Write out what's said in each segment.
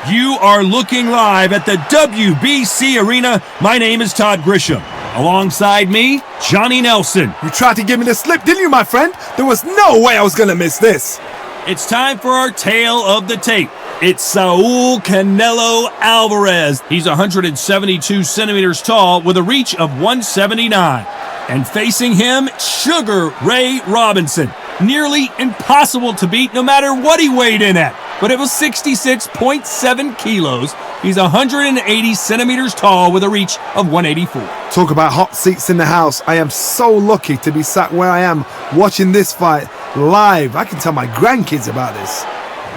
You are looking live at the WBC Arena. My name is Todd Grisham. Alongside me, Johnny Nelson. You tried to give me the slip, didn't you, my friend? There was no way I was going to miss this. It's time for our tale of the tape. It's Saul Canelo Alvarez. He's 172 centimeters tall with a reach of 179. And facing him, Sugar Ray Robinson. Nearly impossible to beat no matter what he weighed in at. But it was 66.7 kilos. He's 180 centimeters tall with a reach of 184. Talk about hot seats in the house. I am so lucky to be sat where I am watching this fight live. I can tell my grandkids about this.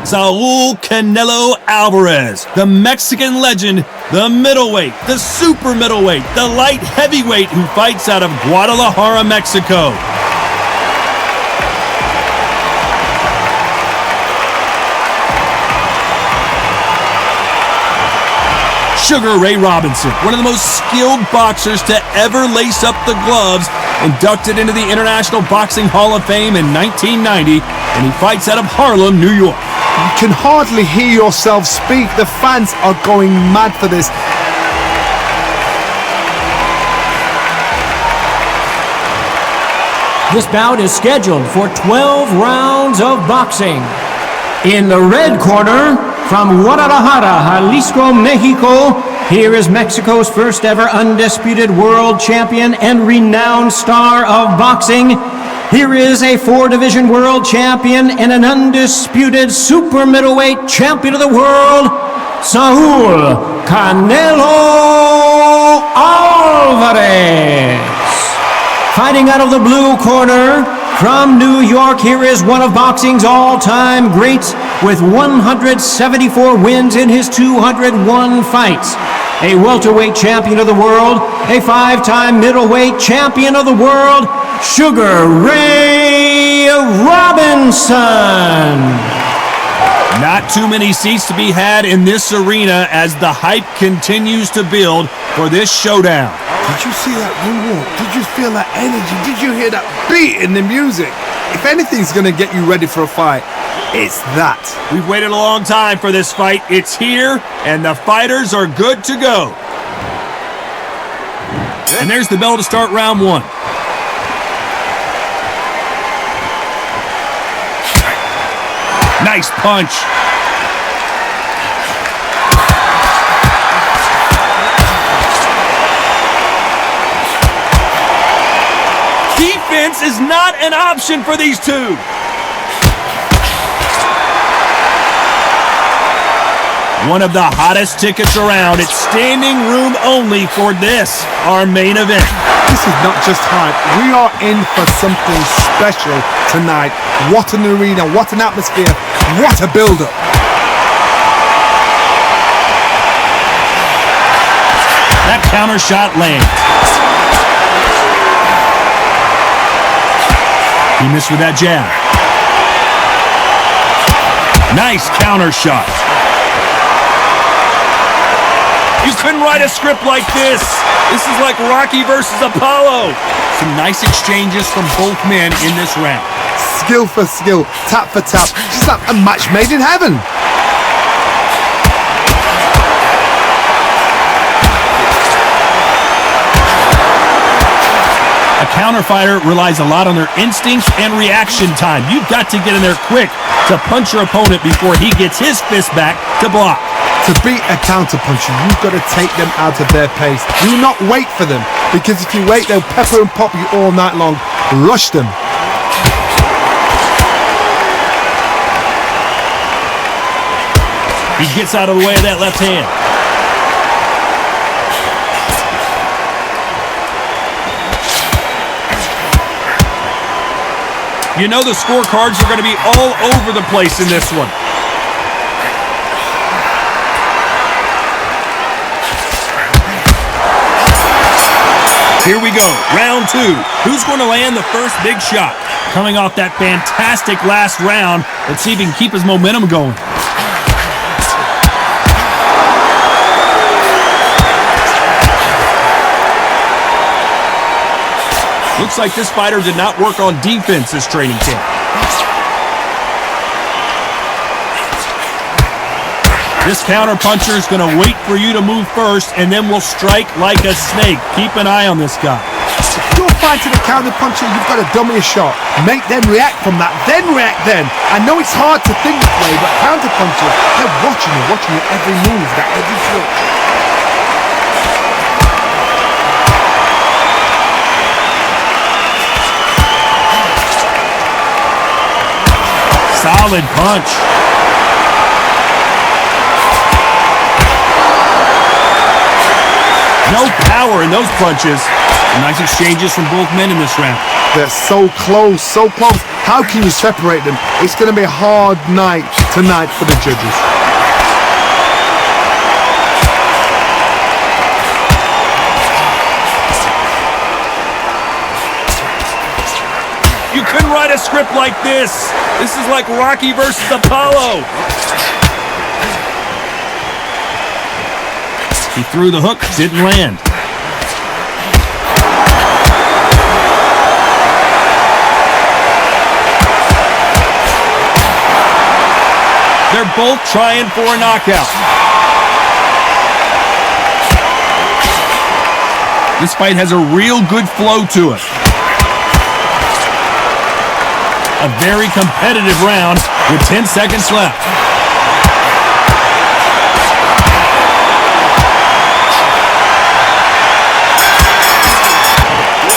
Saul Canelo Alvarez, the Mexican legend, the middleweight, the super middleweight, the light heavyweight who fights out of Guadalajara, Mexico. Sugar Ray Robinson, one of the most skilled boxers to ever lace up the gloves, inducted into the International Boxing Hall of Fame in 1990, and he fights out of Harlem, New York. You can hardly hear yourself speak. The fans are going mad for this. This bout is scheduled for 12 rounds of boxing. In the red corner, from Guadalajara, Jalisco, Mexico, here is Mexico's first ever undisputed world champion and renowned star of boxing. Here is a 4-division world champion and an undisputed super middleweight champion of the world, Saul Canelo Alvarez. Fighting out of the blue corner, from New York, here is one of boxing's all-time greats with 174 wins in his 201 fights. A welterweight champion of the world, a 5-time middleweight champion of the world, Sugar Ray Robinson. Not too many seats to be had in this arena as the hype continues to build for this showdown. Did you see that ring walk? Did you feel that energy? Did you hear that beat in the music? If anything's going to get you ready for a fight, it's that. We've waited a long time for this fight. It's here, and the fighters are good to go. And there's the bell to start round one. Nice punch. Defense is not an option for these two. One of the hottest tickets around. It's standing room only for this, our main event. This is not just hype. We are in for something special tonight. What an arena, what an atmosphere, what a build-up. That counter shot lands. He missed with that jab. Nice counter shot. You couldn't write a script like this. This is like Rocky versus Apollo. Some nice exchanges from both men in this round. Skill for skill, tap for tap. Just like a match made in heaven. A counter fighter relies a lot on their instincts and reaction time. You've got to get in there quick to punch your opponent before he gets his fist back to block. To beat a counter puncher, you've got to take them out of their pace. Do not wait for them, because if you wait, they'll pepper and pop you all night long. Rush them. He gets out of the way of that left hand. You know the scorecards are going to be all over the place in this one. Here we go, round two. Who's going to land the first big shot? Coming off that fantastic last round, let's see if he can keep his momentum going. Looks like this fighter did not work on defense this training camp. This counterpuncher is going to wait for you to move first and then will strike like a snake. Keep an eye on this guy. You're fighting a counterpuncher, you've got to dummy a shot. Make them react from that, then react then. I know it's hard to think this way, but counterpunchers, they're watching your every move, that every switch. Solid punch. No power in those punches. Nice exchanges from both men in this round. They're so close, so close. How can you separate them? It's going to be a hard night tonight for the judges. You couldn't write a script like this. This is like Rocky versus Apollo. He threw the hook, didn't land. They're both trying for a knockout. This fight has a real good flow to it. A very competitive round with 10 seconds left.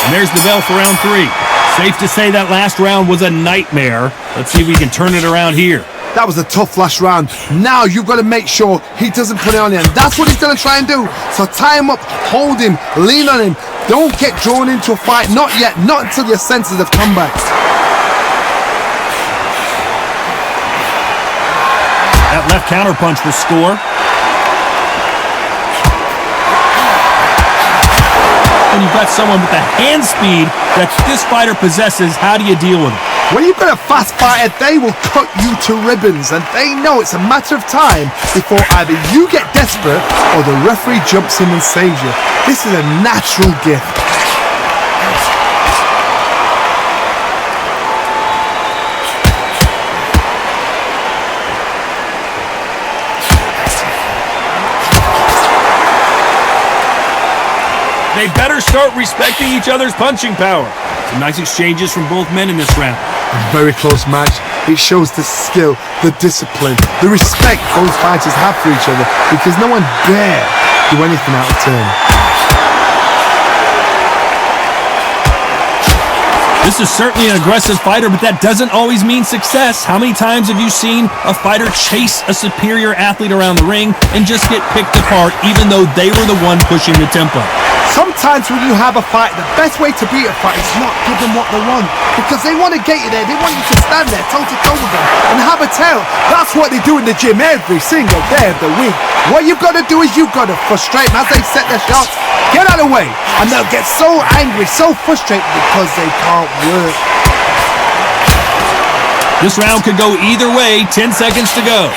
And there's the bell for round 3. Safe to say that last round was a nightmare. Let's see if we can turn it around here. That was a tough last round. Now you've got to make sure he doesn't put it on you. And that's what he's going to try and do. So tie him up, hold him, lean on him. Don't get drawn into a fight. Not yet. Not until your senses have come back. That left counterpunch will score. When you've got someone with the hand speed that this fighter possesses, how do you deal with it? When you've got a fast fighter, they will cut you to ribbons, and they know it's a matter of time before either you get desperate or the referee jumps in and saves you. This is a natural gift. They better start respecting each other's punching power. Some nice exchanges from both men in this round. A very close match. It shows the skill, the discipline, the respect both fighters have for each other, because no one dare do anything out of turn. This is certainly an aggressive fighter, but that doesn't always mean success. How many times have you seen a fighter chase a superior athlete around the ring and just get picked apart even though they were the one pushing the tempo? Sometimes when you have a fight, the best way to beat a fight is not give them what they want, because they want to get you there. They want you to stand there toe-to-toe with them and have a tail. That's what they do in the gym every single day of the week. What you've got to do is you've got to frustrate them as they set their shots. Get out of the way, and they'll get so angry, so frustrated because they can't work. This round could go either way. 10 seconds to go.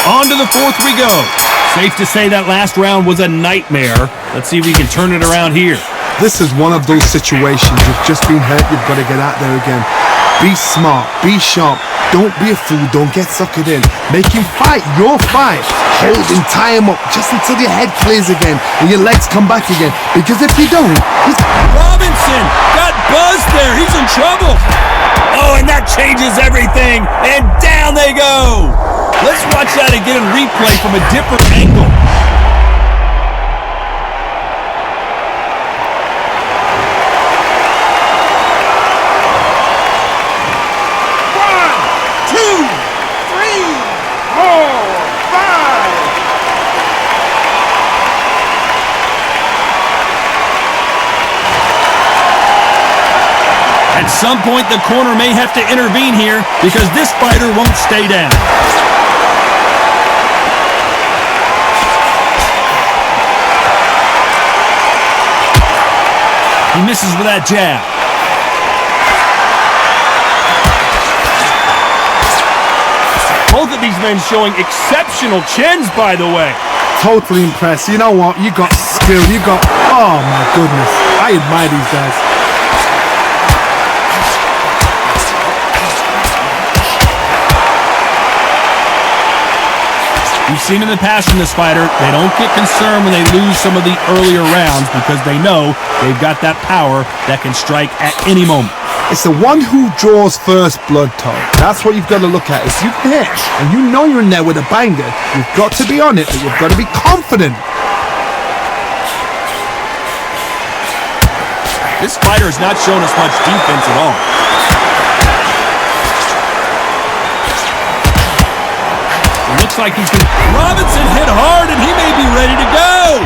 On to the fourth we go. Safe to say that last round was a nightmare. Let's see if we can turn it around here. This is one of those situations. You've just been hurt. You've got to get out there again. Be smart. Be sharp. Don't be a fool. Don't get suckered in. Make him fight your fight. Hold him. Tie him up just until your head clears again and your legs come back again. Because if you don't, he's... Robinson got buzzed there. He's in trouble. Oh, and that changes everything. And down they go. Let's watch that again in replay from a different angle. At some point, the corner may have to intervene here because this fighter won't stay down. He misses with that jab. Both of these men showing exceptional chins, by the way. Totally impressed. You know what? You got skill. You got... Oh, my goodness. I admire these guys. You've seen in the past from this fighter, they don't get concerned when they lose some of the earlier rounds because they know they've got that power that can strike at any moment. It's the one who draws first blood, Tom. That's what you've got to look at. If you hit and you know you're in there with a banger, you've got to be on it, but you've got to be confident. This fighter has not shown us much defense at all. It looks like he's going to... Robinson hit hard, and he may be ready to go.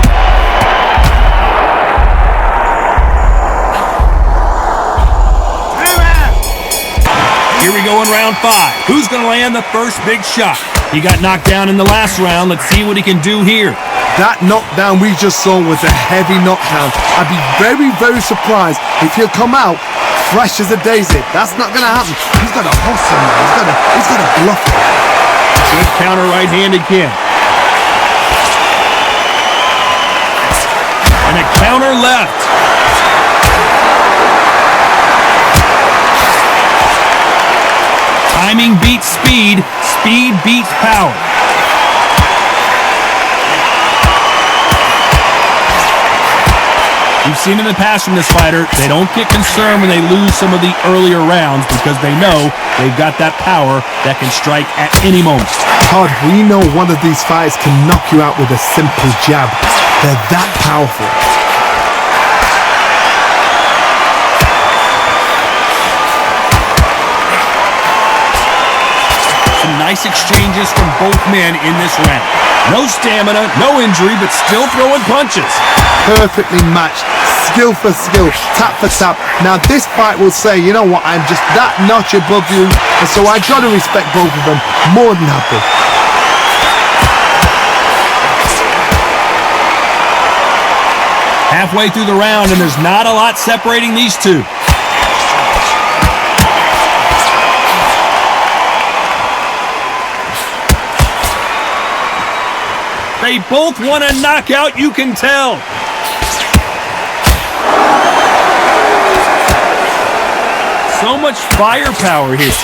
Here we go in round 5. Who's going to land the first big shot? He got knocked down in the last round. Let's see what he can do here. That knockdown we just saw was a heavy knockdown. I'd be very, very surprised if he'll come out fresh as a daisy. That's not going to happen. He's got to hustle, man. He's got to bluff it. Good counter right-handed kick. And a counter left. Timing beats speed. Speed beats power. You've seen in the past from this fighter, they don't get concerned when they lose some of the earlier rounds because they know they've got that power that can strike at any moment. Todd, we know one of these fights can knock you out with a simple jab. They're that powerful. Some nice exchanges from both men in this round. No stamina, no injury, but still throwing punches. Perfectly matched. Skill for skill, tap for tap. Now this fight will say, you know what, I'm just that notch above you, and so I gotta respect both of them. More than happy. Halfway through the round, and there's not a lot separating these two. They both want a knockout, you can tell. So much firepower here.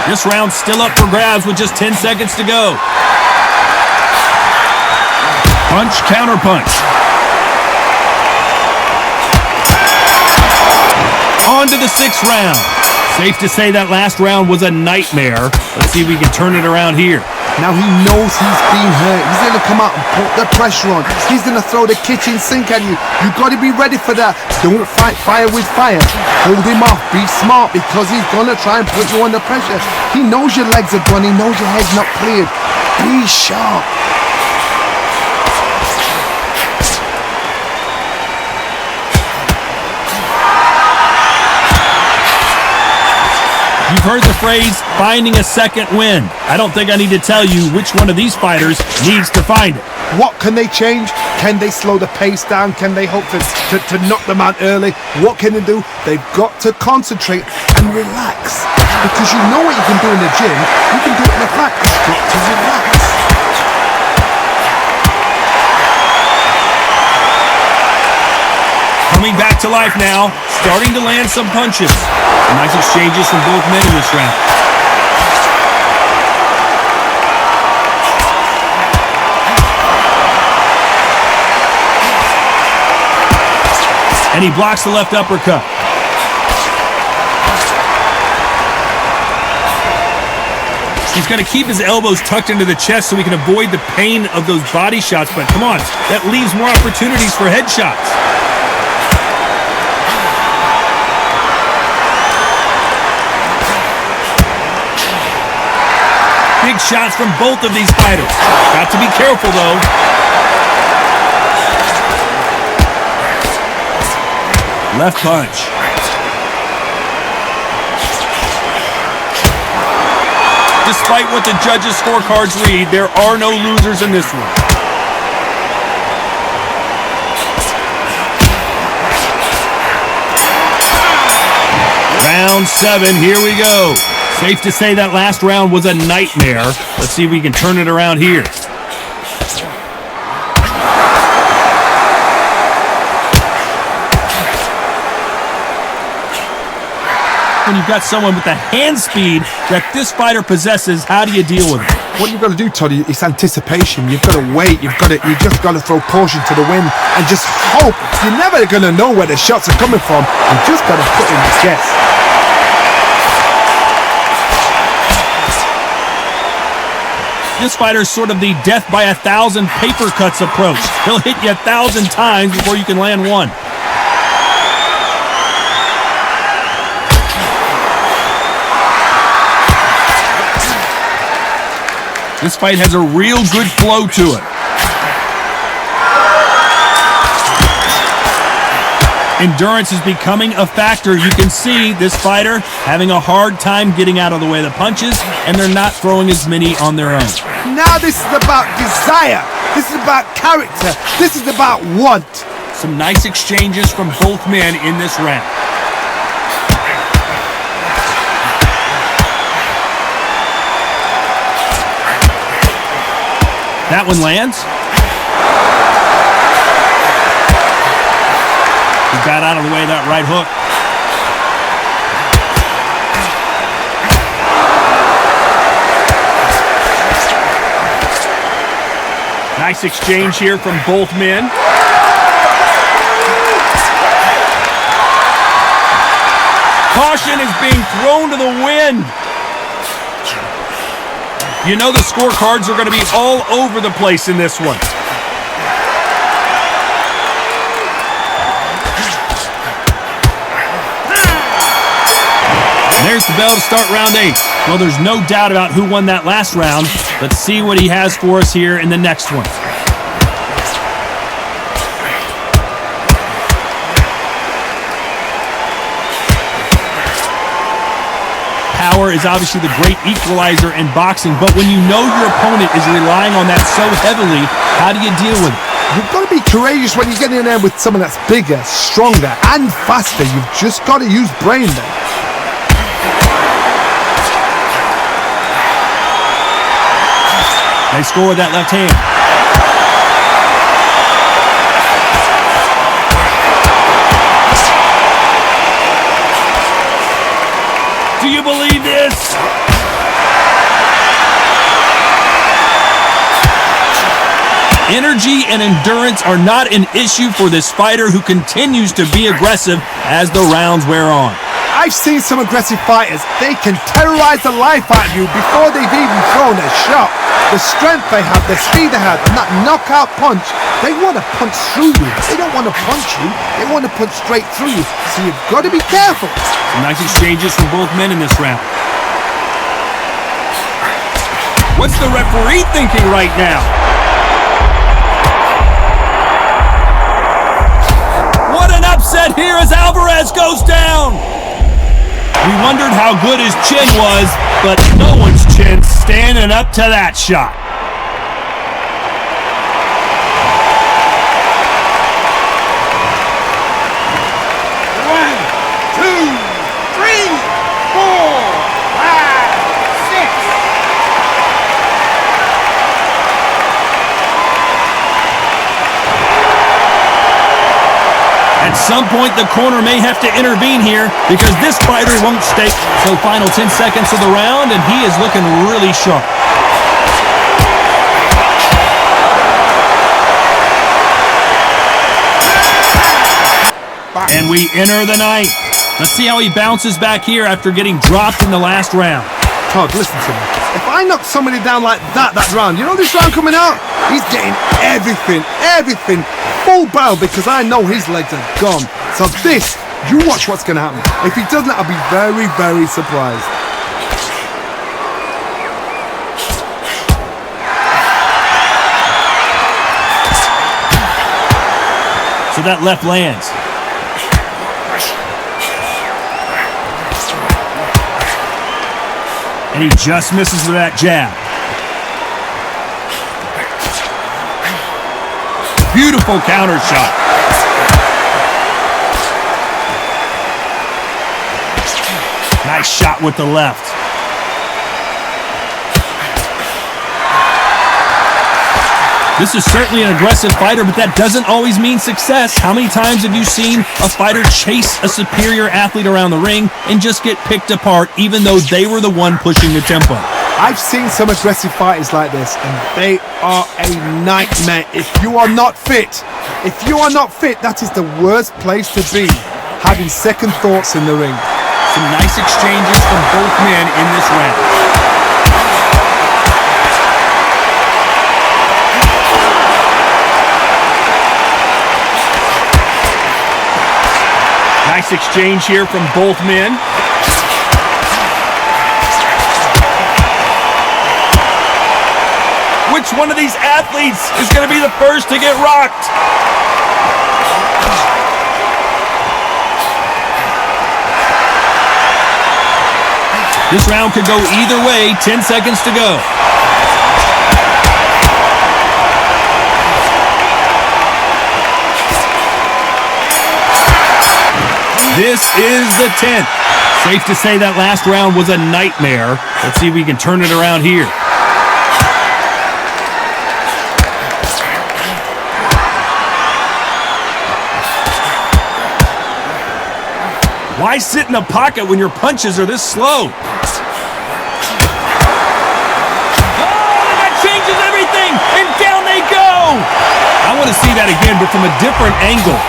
This round's still up for grabs with just 10 seconds to go. Punch, counter punch. On to the 6th round. Safe to say that last round was a nightmare. Let's see if we can turn it around here. Now he knows he's being hurt. He's going to come out and put the pressure on. He's going to throw the kitchen sink at you. You've got to be ready for that. Don't fight fire with fire. Hold him off. Be smart because he's going to try and put you under pressure. He knows your legs are gone. He knows your head's not cleared. Be sharp. You've heard the phrase, finding a second wind. I don't think I need to tell you which one of these fighters needs to find it. What can they change? Can they slow the pace down? Can they hope to knock them out early? What can they do? They've got to concentrate and relax. Because you know what you can do in the gym. You can do it in the fight. You've got to relax. Coming back to life now, starting to land some punches. Nice exchanges from both men in this round. And he blocks the left uppercut. He's going to keep his elbows tucked into the chest so he can avoid the pain of those body shots, but come on, that leaves more opportunities for headshots. Big shots from both of these fighters. Got to be careful, though. Left punch. Despite what the judges' scorecards read, there are no losers in this one. Round 7, here we go. Safe to say that last round was a nightmare. Let's see if we can turn it around here. when you've got someone with the hand speed that this fighter possesses. How do you deal with it? What you've got to do, Toddy, is anticipation. You've got to wait. You just got to throw caution to the wind and just hope. You're never going to know where the shots are coming from. You just got to put in this guess. This fighter's sort of the death by 1,000 paper cuts approach. He'll hit you 1,000 times before you can land one. This fight has a real good flow to it. Endurance is becoming a factor. You can see this fighter having a hard time getting out of the way of the punches, and they're not throwing as many on their own. Now this is about desire. This is about character. This is about want. Some nice exchanges from both men in this round. That one lands. He got out of the way of that right hook. Nice exchange here from both men. Caution is being thrown to the wind. You know the scorecards are going to be all over the place in this one. There's the bell to start round 8. Well, there's no doubt about who won that last round. Let's see what he has for us here in the next one. Power is obviously the great equalizer in boxing, but when you know your opponent is relying on that so heavily, how do you deal with it? You've got to be courageous when you get in there with someone that's bigger, stronger, and faster. You've just got to use brain there. Nice score with that left hand. Do you believe this? Energy and endurance are not an issue for this fighter who continues to be aggressive as the rounds wear on. I've seen some aggressive fighters. They can terrorize the life out of you before they've even thrown a shot. The strength they have, the speed they have, and that knockout punch, they want to punch through you. They don't want to punch you. They want to punch straight through you. So you've got to be careful. Some nice exchanges from both men in this round. What's the referee thinking right now? What an upset here as Alvarez goes down! We wondered how good his chin was, but no one's chin standing up to that shot. One, two, three, 4, 5, 6. At some point, the corner may have to intervene here because this fighter won't stake. So final 10 seconds of the round, and he is looking really sharp. And we enter the ninth. Let's see how he bounces back here after getting dropped in the last round. Todd, listen to me. If I knock somebody down like that round, you know this round coming out? He's getting everything, full barrel because I know his legs are gone. So this, you watch what's going to happen. If he doesn't, I'll be very, very surprised. So that left lands. And he just misses with that jab. Beautiful counter shot. Nice shot with the left. This is certainly an aggressive fighter, but that doesn't always mean success. How many times have you seen a fighter chase a superior athlete around the ring and just get picked apart even though they were the one pushing the tempo? I've seen some aggressive fighters like this, and they are a nightmare. If you are not fit, that is the worst place to be, having second thoughts in the ring. Some nice exchanges from both men in this round. Nice exchange here from both men. Which one of these athletes is going to be the first to get rocked? This round could go either way. 10 seconds to go. This is the 10th. Safe to say that last round was a nightmare. Let's see if we can turn it around here. Why sit in a pocket when your punches are this slow? Oh, that changes everything, and down they go! I want to see that again, but from a different angle.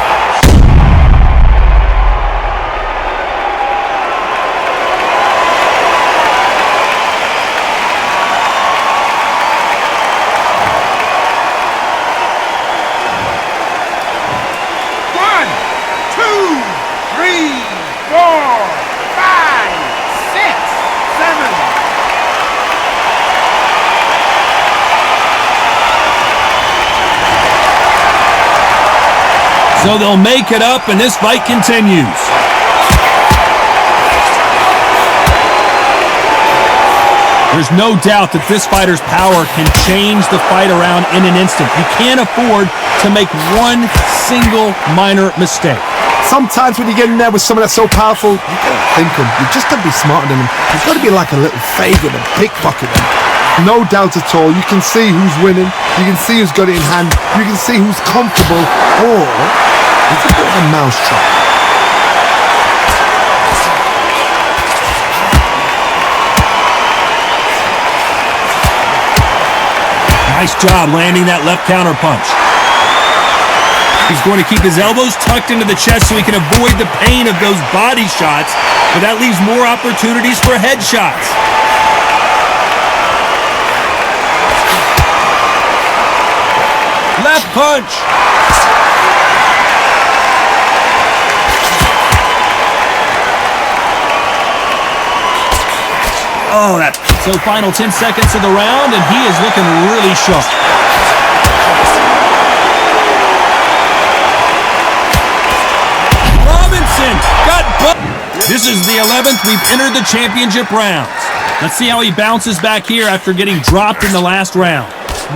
So they'll make it up, and this fight continues. There's no doubt that this fighter's power can change the fight around in an instant. You can't afford to make one single minor mistake. Sometimes when you get in there with someone that's so powerful, you gotta think them. You just gotta be smarter than them. You've got to be like a little faggot and pickpocket them. No doubt at all. You can see who's winning. You can see who's got it in hand. You can see who's comfortable. Or it's a bit of a mousetrap. Nice job landing that left counter punch. He's going to keep his elbows tucked into the chest so he can avoid the pain of those body shots, but that leaves more opportunities for headshots. Left punch. Oh, that. So final 10 seconds of the round, and he is looking really sharp. This is the 11th we've entered the championship rounds. Let's see how he bounces back here after getting dropped in the last round.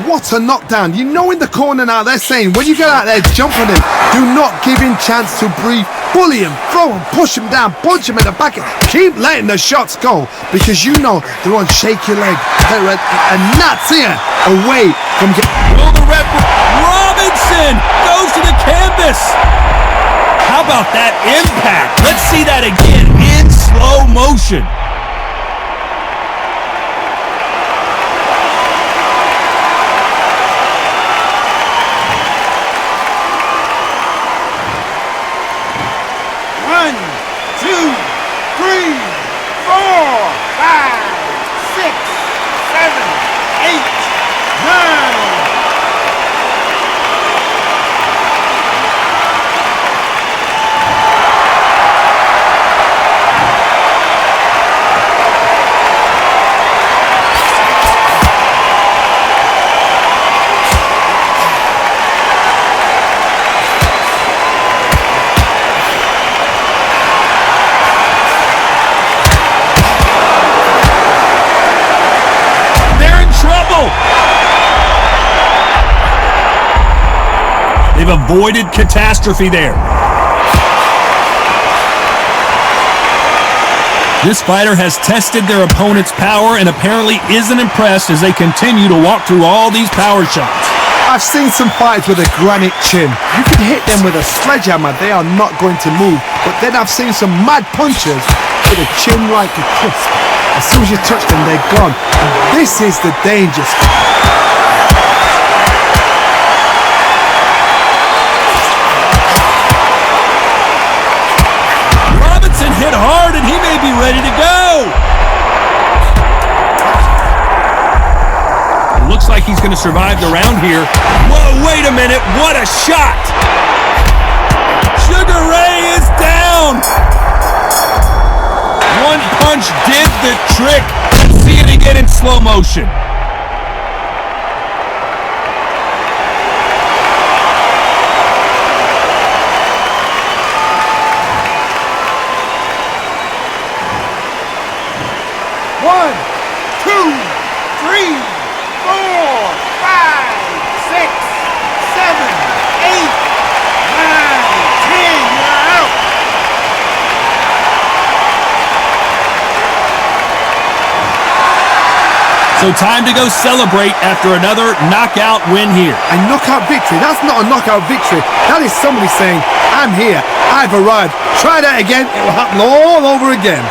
What a knockdown. You know in the corner now they're saying, when you get out there, jump on him. Do not give him chance to breathe. Bully him, throw him, push him down, punch him in the back. Keep letting the shots go because you know they're on shaky leg. They're a nuts here away from... Will the ref... Robinson goes to the canvas. How about that impact? Let's see that again in slow motion. One, two, three, 4, 5, 6, 7, 8, 9. They've avoided catastrophe there. This fighter has tested their opponent's power and apparently isn't impressed as they continue to walk through all these power shots. I've seen some fighters with a granite chin. You can hit them with a sledgehammer, they are not going to move. But then I've seen some mad punchers with a chin like a crisp. As soon as you touch them, they're gone. And this is the danger. Robinson hit hard and he may be ready to go. Looks like he's going to survive the round here. Whoa, wait a minute. What a shot. Sugar Ray is down. One punch did the trick. Let's see it again in slow motion. One, two, three, 4, 5, 6, 7, 8, 9, 10. You're out. So time to go celebrate after another knockout win here. A knockout victory? That's not a knockout victory. That is somebody saying, I'm here, I've arrived. Try that again, it will happen all over again.